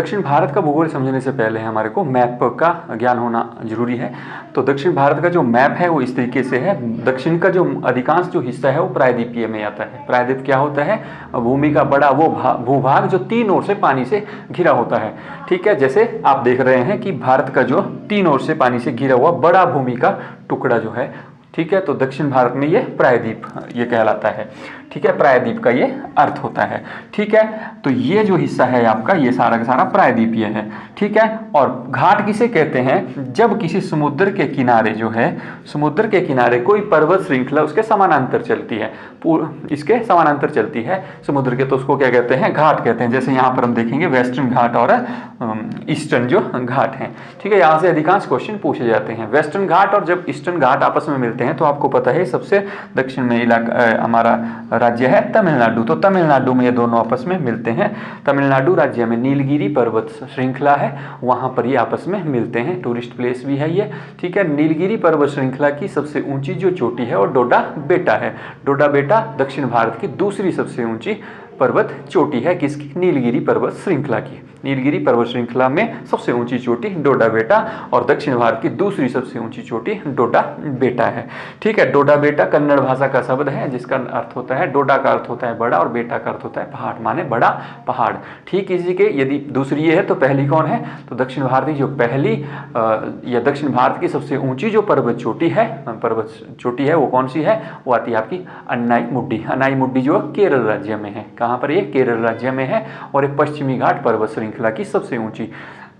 दक्षिण भारत का भूगोल समझने से पहले हमारे को मैप का ज्ञान होना जरूरी है। तो दक्षिण भारत का जो मैप है वो इस तरीके से है। दक्षिण का जो अधिकांश जो हिस्सा है वो प्रायद्वीपीय में आता है। प्रायद्वीप क्या होता है? भूमि का बड़ा वो भूभाग जो तीन ओर से पानी से घिरा होता है। ठीक है, जैसे आप देख रहे हैं कि भारत का जो तीन ओर से पानी से घिरा हुआ बड़ा भूमि का टुकड़ा जो है, ठीक है, तो दक्षिण भारत में ये प्रायद्वीप ये कहलाता है। ठीक है, प्रायद्वीप का ये अर्थ होता है। ठीक है, तो ये जो हिस्सा है आपका ये सारा का सारा प्रायद्वीपीय है। ठीक है, और घाट किसे कहते हैं? जब किसी समुद्र के किनारे जो है, समुद्र के किनारे कोई पर्वत श्रृंखला उसके समानांतर चलती है, इसके समानांतर चलती है समुद्र के, तो उसको क्या कहते हैं? घाट कहते हैं। जैसे यहाँ पर हम देखेंगे वेस्टर्न घाट और ईस्टर्न जो घाट हैं। ठीक है, यहाँ से अधिकांश क्वेश्चन पूछे जाते हैं। वेस्टर्न घाट और जब ईस्टर्न घाट आपस में मिलते हैं तो आपको पता है सबसे दक्षिण में इलाका हमारा राज्य है तमिलनाडु। तो तमिलनाडु में ये दोनों आपस में मिलते हैं। तमिलनाडु राज्य में नीलगिरी पर्वत श्रृंखला है, वहां पर ये आपस में मिलते हैं। टूरिस्ट प्लेस भी है ये। ठीक है, नीलगिरी पर्वत श्रृंखला की सबसे ऊंची जो चोटी है वो डोडा बेटा है। डोडा बेटा दक्षिण भारत की दूसरी सबसे ऊंची पर्वत चोटी है। किसकी? नीलगिरी पर्वत श्रृंखला की। नीलगिरी पर्वत श्रृंखला में सबसे ऊंची चोटी डोडा बेटा और दक्षिण भारत की दूसरी सबसे ऊंची चोटी डोडा बेटा है। ठीक है, डोडा बेटा कन्नड़ भाषा का शब्द है जिसका अर्थ होता है, डोडा का अर्थ होता है बड़ा और बेटा का अर्थ होता है पहाड़, माने बड़ा पहाड़। ठीक इसी के यदि दूसरी ये है तो पहली कौन है? तो दक्षिण भारत की जो पहली या दक्षिण भारत की सबसे ऊंची जो पर्वत चोटी है वो कौन सी है? वो आती है आपकी अन्नाई मुड्डी। अन्नाई मुड्डी जो केरल राज्य में है। कहाँ पर? ये केरल राज्य में है और एक पश्चिमी घाट पर्वत श्रृंखला की सबसे ऊंची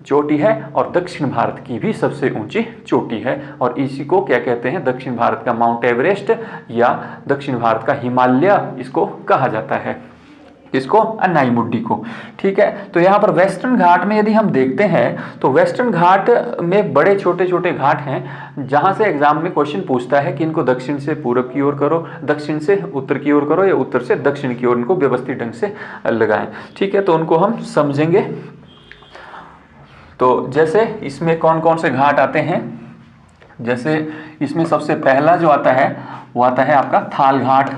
चोटी है और दक्षिण भारत की भी सबसे ऊंची चोटी है। और इसी को क्या कहते हैं? दक्षिण भारत का माउंट एवरेस्ट या दक्षिण भारत का हिमालय इसको कहा जाता है। इसको? अन्नाई मुड्डी को। ठीक है, तो यहाँ पर वेस्टर्न घाट में यदि हम देखते हैं तो वेस्टर्न घाट में बड़े छोटे छोटे घाट हैं जहाँ से एग्जाम में क्वेश्चन पूछता है कि इनको दक्षिण से पूरब की ओर करो, दक्षिण से उत्तर की ओर करो या उत्तर से दक्षिण की ओर, इनको व्यवस्थित ढंग से लगाएं। ठीक है, तो उनको हम समझेंगे। तो जैसे इसमें कौन कौन से घाट आते हैं? जैसे इसमें सबसे पहला जो आता है वो आता है आपका थाल घाट।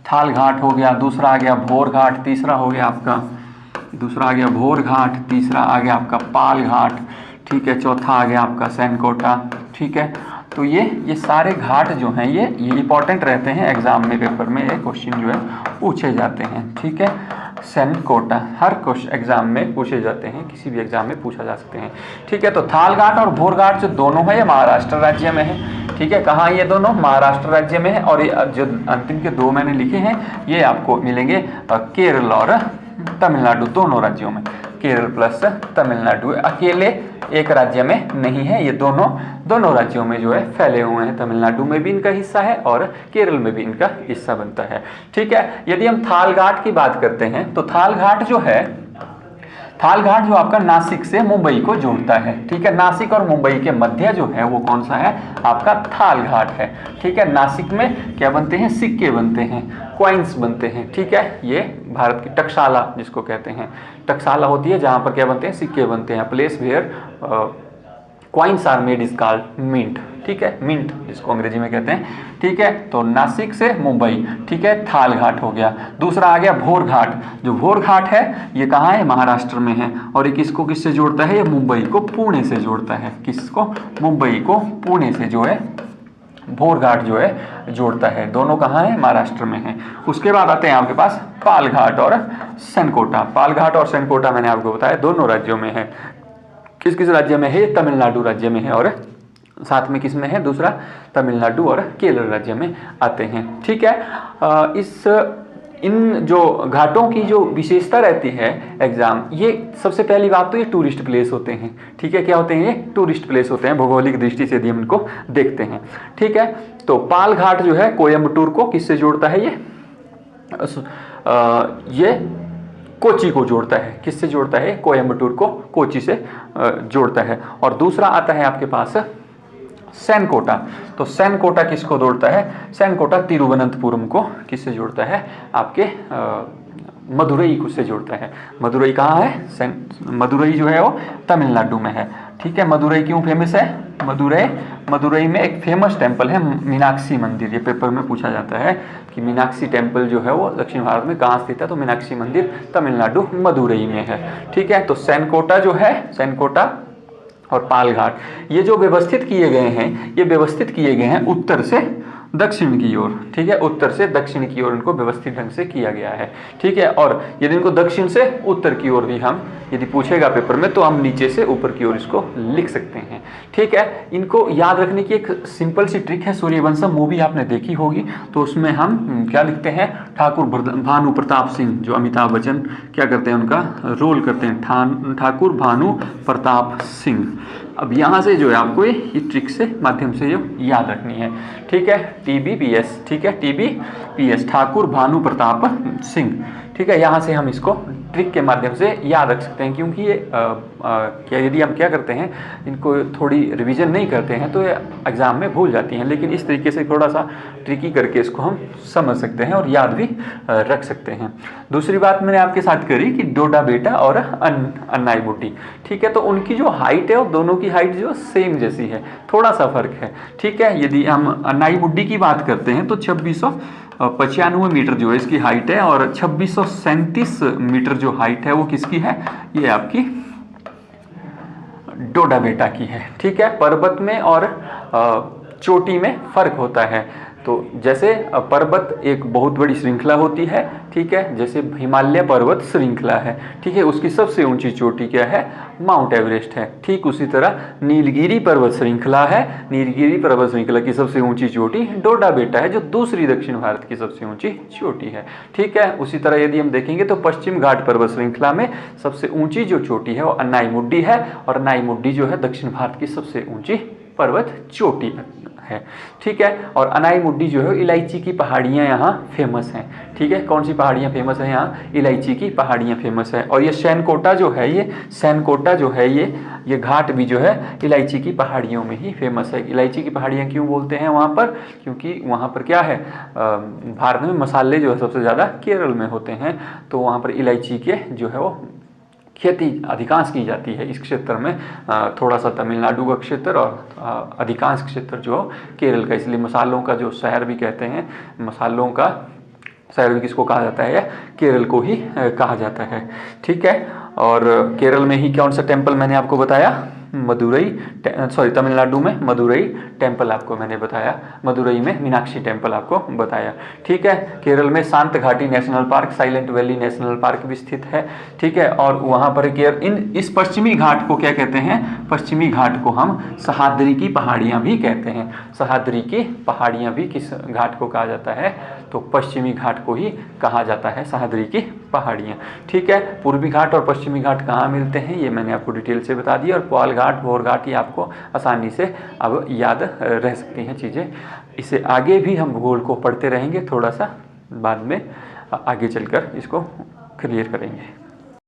थाल घाट हो गया, दूसरा आ गया भोर घाट, तीसरा हो गया आपका दूसरा आ गया भोर घाट, तीसरा आ गया आपका पाल घाट। ठीक है, चौथा आ गया आपका सैनकोटा। ठीक है, तो ये सारे घाट जो हैं ये इंपॉर्टेंट रहते हैं एग्जाम में, पेपर में ये क्वेश्चन जो है पूछे जाते हैं। ठीक है, सैनकोटा हर क्वेश्चन एग्जाम में पूछे जाते हैं, किसी भी एग्जाम में पूछा जा सकते हैं। ठीक है, तो थाल घाट और भोर घाट जो दोनों है ये महाराष्ट्र राज्य में है। ठीक है, कहाँ ये दोनों? महाराष्ट्र राज्य में है। और ये जो अंतिम के दो मैंने लिखे हैं ये आपको मिलेंगे केरल और तमिलनाडु दोनों राज्यों में। केरल प्लस तमिलनाडु अकेले एक राज्य में नहीं है, ये दोनों राज्यों में जो है फैले हुए हैं। तमिलनाडु में भी इनका हिस्सा है और केरल में भी इनका हिस्सा बनता है। ठीक है, यदि हम थाल घाट की बात करते हैं तो थाल घाट जो है, थाल घाट जो आपका नासिक से मुंबई को जोड़ता है। ठीक है, नासिक और मुंबई के मध्य जो है वो कौन सा है? आपका थाल घाट है। ठीक है, नासिक में क्या बनते हैं? सिक्के बनते हैं, कॉइन्स बनते हैं। ठीक है, ये भारत की टकसाला जिसको कहते हैं, टकसाला होती है जहां पर क्या बनते हैं? सिक्के बनते हैं। Place where coins are made is called mint. ठीक है, मिंट जिसको अंग्रेजी में कहते हैं। ठीक है, तो नासिक से मुंबई। ठीक है, थाल घाट हो गया। दूसरा आ गया भोर घाट। जो भोर घाट है ये कहाँ है? महाराष्ट्र में है। और ये किसको किससे जोड़ता है? ये मुंबई को पुणे से जोड़ता है। किसको? मुंबई को पुणे से जो है भोर घाट जो है जोड़ता है। दोनों कहाँ है? महाराष्ट्र में है। उसके बाद आते हैं आपके पास पाल घाट और सैनकोटा। पाल घाट और सैनकोटा मैंने आपको बताया दोनों राज्यों में है। किस किस राज्य में है? तमिलनाडु राज्य में है और साथ में किस में है? दूसरा तमिलनाडु और केरल राज्य में आते हैं। ठीक है, इन जो घाटों की जो विशेषता रहती है एग्जाम, ये सबसे पहली बात तो ये टूरिस्ट प्लेस होते हैं। ठीक है, क्या होते हैं? ये टूरिस्ट प्लेस होते हैं भौगोलिक दृष्टि से यदि हम इनको देखते हैं। ठीक है, तो पाल घाट जो है कोयम्बटूर को किससे जोड़ता है? ये कोची को जोड़ता है। किससे जोड़ता है? कोयम्बटूर को कोची से जोड़ता है। और दूसरा आता है आपके पास सैनकोटा। तो सैनकोटा किसको जोड़ता है? सैनकोटा तिरुवनंतपुरम को किससे जोड़ता है? आपके मदुरई को से जोड़ता है। मदुरई कहाँ है? मदुरई जो है वो तमिलनाडु में है। ठीक है, मदुरई क्यों फेमस है? मदुरई, मदुरई में एक फेमस टेम्पल है मीनाक्षी मंदिर। ये पेपर में पूछा जाता है कि मीनाक्षी टेम्पल जो है वो दक्षिण भारत में कहाँ स्थित है, तो मीनाक्षी मंदिर तमिलनाडु मदुरई में है। ठीक है, तो सैनकोटा जो है, सैनकोटा और पालघाट, ये जो व्यवस्थित किए गए हैं, ये व्यवस्थित किए गए हैं उत्तर से दक्षिण की ओर। ठीक है, उत्तर से दक्षिण की ओर इनको व्यवस्थित ढंग से किया गया है। ठीक है, और यदि इनको दक्षिण से उत्तर की ओर भी हम यदि पूछेगा पेपर में, तो हम नीचे से ऊपर की ओर इसको लिख सकते हैं। ठीक है, इनको याद रखने की एक सिंपल सी ट्रिक है। सूर्यवंशम मूवी आपने देखी होगी, तो उसमें हम क्या लिखते हैं, ठाकुर भानु प्रताप सिंह, जो अमिताभ बच्चन क्या करते हैं, उनका रोल करते हैं, ठाकुर भानु प्रताप सिंह। अब यहाँ से जो है आपको ये ट्रिक से माध्यम से ये याद रखनी है। ठीक है, TBPS, ठीक है, TBPS, ठाकुर भानु प्रताप सिंह। ठीक है, यहाँ से हम इसको ट्रिक के माध्यम से याद रख सकते हैं, क्योंकि ये क्या यदि हम क्या करते हैं, इनको थोड़ी रिवीजन नहीं करते हैं तो ये एग्ज़ाम में भूल जाती हैं, लेकिन इस तरीके से थोड़ा सा ट्रिकी करके इसको हम समझ सकते हैं और याद भी रख सकते हैं। दूसरी बात मैंने आपके साथ करी कि डोडा बेटा और अन्नाई बुड्डी। ठीक है, तो उनकी जो हाइट है वो दोनों की हाइट जो सेम जैसी है, थोड़ा सा फर्क है। ठीक है, यदि हम अन्नाई बुड्डी की बात करते हैं तो 2695 मीटर जो है इसकी हाइट है, और 2637 मीटर जो हाइट है वो किसकी है, ये आपकी डोडा बेटा की है। ठीक है, पर्वत में और चोटी में फर्क होता है। तो जैसे पर्वत एक बहुत बड़ी श्रृंखला होती है, ठीक है, जैसे हिमालय पर्वत श्रृंखला है, ठीक है, उसकी सबसे ऊंची चोटी क्या है, माउंट एवरेस्ट है। ठीक उसी तरह नीलगिरी पर्वत श्रृंखला है, नीलगिरी पर्वत श्रृंखला की सबसे ऊंची चोटी डोडा बेटा है, जो दूसरी दक्षिण भारत की सबसे ऊंची चोटी है। ठीक है, उसी तरह यदि हम देखेंगे तो पश्चिम घाट पर्वत श्रृंखला में सबसे ऊंची जो चोटी है वो अन्नाई मुड्डी है, और अन्नाई मुड्डी जो है दक्षिण भारत की सबसे ऊंची पर्वत चोटी है। ठीक है, और अन्नाई मुड्डी जो है इलायची की पहाड़ियाँ यहाँ फेमस हैं। ठीक है, कौन सी पहाड़ियाँ फेमस हैं यहाँ, इलायची की पहाड़ियाँ फेमस है। और ये सैनकोटा जो है, ये सैनकोटा जो है, ये घाट भी जो है इलायची की पहाड़ियों में ही फेमस है। इलायची की पहाड़ियाँ क्यों बोलते हैं वहाँ पर, क्योंकि वहाँ पर क्या है, भारत में मसाले जो है सबसे ज़्यादा केरल में होते हैं, तो वहाँ पर इलायची के जो है वो खेती अधिकांश की जाती है इस क्षेत्र में। थोड़ा सा तमिलनाडु का क्षेत्र और अधिकांश क्षेत्र जो केरल का, इसलिए मसालों का जो शहर भी कहते हैं, मसालों का शहर भी किसको कहा जाता है, केरल को ही कहा जाता है। ठीक है, और केरल में ही कौन सा टेम्पल मैंने आपको बताया, मदुरई, तमिलनाडु में मदुरई टेम्पल आपको मैंने बताया, मदुरई में मीनाक्षी टेम्पल आपको बताया। ठीक है, केरल में शांत घाटी national park, silent valley national park भी स्थित है। ठीक है, और वहाँ पर इस पश्चिमी घाट को क्या कहते हैं, पश्चिमी घाट को हम सह्याद्री की पहाड़ियाँ भी कहते हैं। सह्याद्री की पहाड़ियाँ भी किस घाट को कहा जाता है, तो पश्चिमी घाट को ही कहा जाता है, सह्याद्री की पहाड़ियाँ। ठीक है, पूर्वी घाट और पश्चिमी घाट कहाँ मिलते हैं ये मैंने आपको डिटेल से बता दिया, और पुआल घाट, भोर घाट ये आपको आसानी से अब याद रह सकती हैं चीज़ें। इसे आगे भी हम भूगोल को पढ़ते रहेंगे, थोड़ा सा बाद में आगे चलकर इसको क्लियर करेंगे।